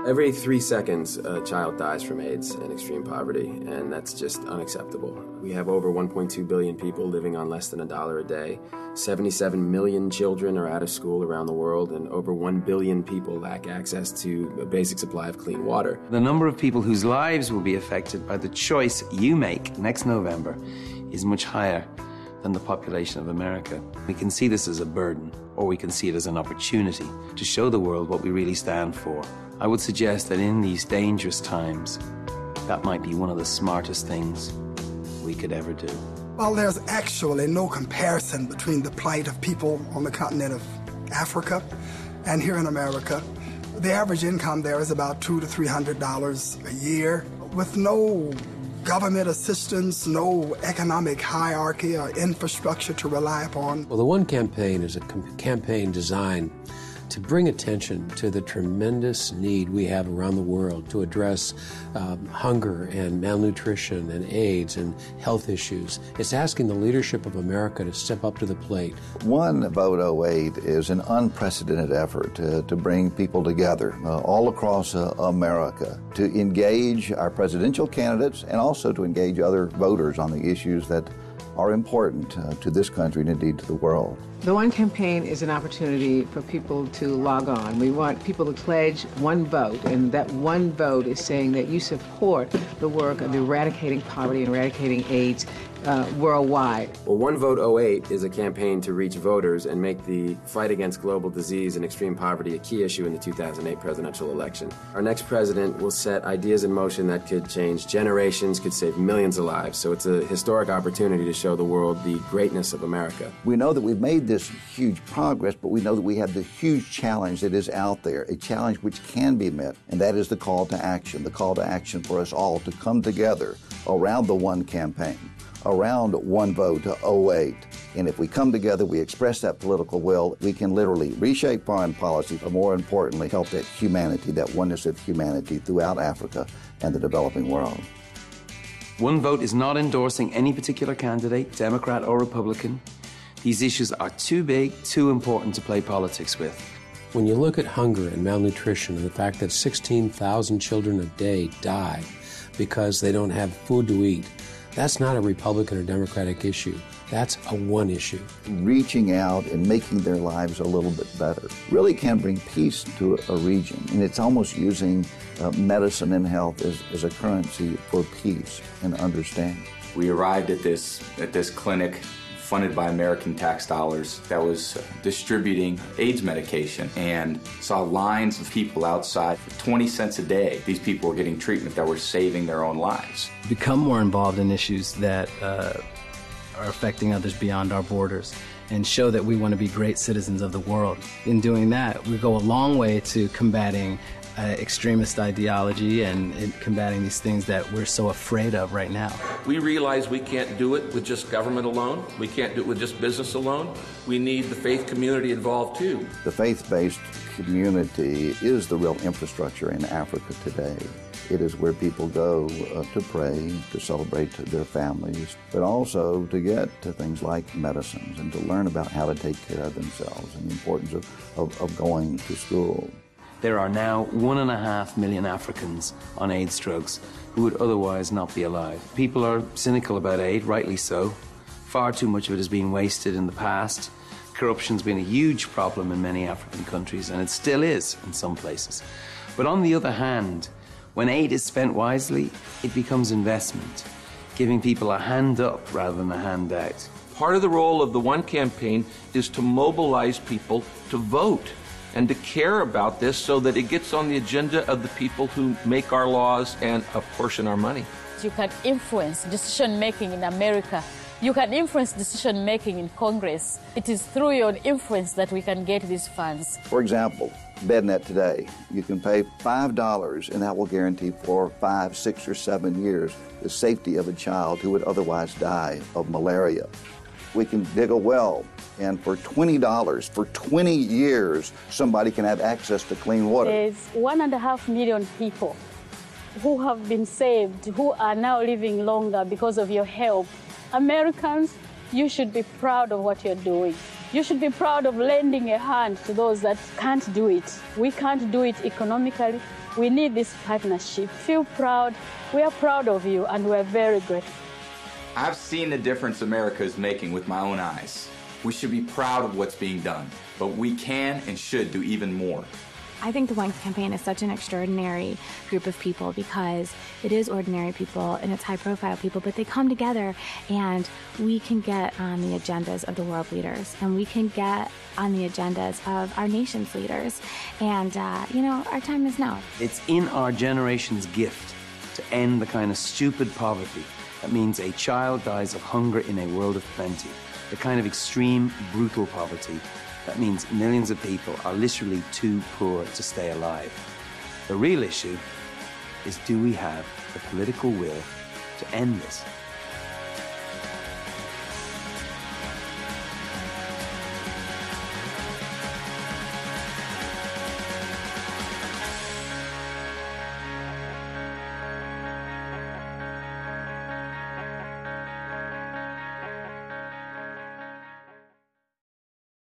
Every 3 seconds, a child dies from AIDS and extreme poverty, and that's just unacceptable. We have over 1.2 billion people living on less than $1 a day. 77 million children are out of school around the world, and over 1 billion people lack access to a basic supply of clean water. The number of people whose lives will be affected by the choice you make next November is much higher than the population of America. We can see this as a burden, or we can see it as an opportunity to show the world what we really stand for. I would suggest that in these dangerous times, that might be one of the smartest things we could ever do. Well, there's actually no comparison between the plight of people on the continent of Africa and here in America. The average income there is about $200 to $300 a year, with no government assistance, no economic hierarchy or infrastructure to rely upon. Well, the One Campaign is a campaign designed to bring attention to the tremendous need we have around the world to address hunger and malnutrition and AIDS and health issues. It's asking the leadership of America to step up to the plate. One Vote 08 is an unprecedented effort to bring people together all across America to engage our presidential candidates and also to engage other voters on the issues that are important to this country and indeed to the world. The One Campaign is an opportunity for people to log on. We want people to pledge one vote, and that one vote is saying that you support the work of eradicating poverty and eradicating AIDS worldwide. Well, One Vote 08 is a campaign to reach voters and make the fight against global disease and extreme poverty a key issue in the 2008 presidential election. Our next president will set ideas in motion that could change generations, could save millions of lives. So it's a historic opportunity to show the world the greatness of America. We know that we've made this huge progress, but we know that we have the huge challenge that is out there, a challenge which can be met, and that is the call to action for us all to come together around the One Campaign, around One Vote 08. And if we come together, we express that political will, we can literally reshape foreign policy, but more importantly, help that humanity, that oneness of humanity throughout Africa and the developing world. One Vote is not endorsing any particular candidate, Democrat or Republican. These issues are too big, too important to play politics with. When you look at hunger and malnutrition and the fact that 16,000 children a day die because they don't have food to eat, that's not a Republican or Democratic issue. That's a one issue. Reaching out and making their lives a little bit better really can bring peace to a region. And it's almost using medicine and health as a currency for peace and understanding. We arrived at this clinic funded by American tax dollars that was distributing AIDS medication, and saw lines of people outside for 20 cents a day. These people were getting treatment that were saving their own lives. Become more involved in issues that are affecting others beyond our borders, and show that we want to be great citizens of the world. In doing that, we go a long way to combating extremist ideology and combating these things that we're so afraid of right now. We realize we can't do it with just government alone. We can't do it with just business alone. We need the faith community involved too. The faith-based community is the real infrastructure in Africa today. It is where people go to pray, to celebrate their families, but also to get to things like medicines and to learn about how to take care of themselves and the importance of going to school. There are now 1.5 million Africans on AIDS drugs who would otherwise not be alive. People are cynical about aid, rightly so. Far too much of it has been wasted in the past. Corruption's been a huge problem in many African countries, and it still is in some places. But on the other hand, when aid is spent wisely, it becomes investment, giving people a hand up rather than a handout. Part of the role of the One Campaign is to mobilize people to vote and to care about this so that it gets on the agenda of the people who make our laws and apportion our money. You can influence decision-making in America. You can influence decision-making in Congress. It is through your influence that we can get these funds. For example, BedNet today, you can pay $5 and that will guarantee for 5, 6, or 7 years the safety of a child who would otherwise die of malaria. We can dig a well, and for $20, for 20 years, somebody can have access to clean water. There's 1.5 million people who have been saved, who are now living longer because of your help. Americans, you should be proud of what you're doing. You should be proud of lending a hand to those that can't do it. We can't do it economically. We need this partnership. Feel proud. We are proud of you, and we're very grateful. I've seen the difference America is making with my own eyes. We should be proud of what's being done, but we can and should do even more. I think the One Campaign is such an extraordinary group of people because it is ordinary people and it's high-profile people, but they come together and we can get on the agendas of the world leaders and we can get on the agendas of our nation's leaders. And, our time is now. It's in our generation's gift to end the kind of stupid poverty that means a child dies of hunger in a world of plenty, the kind of extreme, brutal poverty that means millions of people are literally too poor to stay alive. The real issue is, do we have the political will to end this?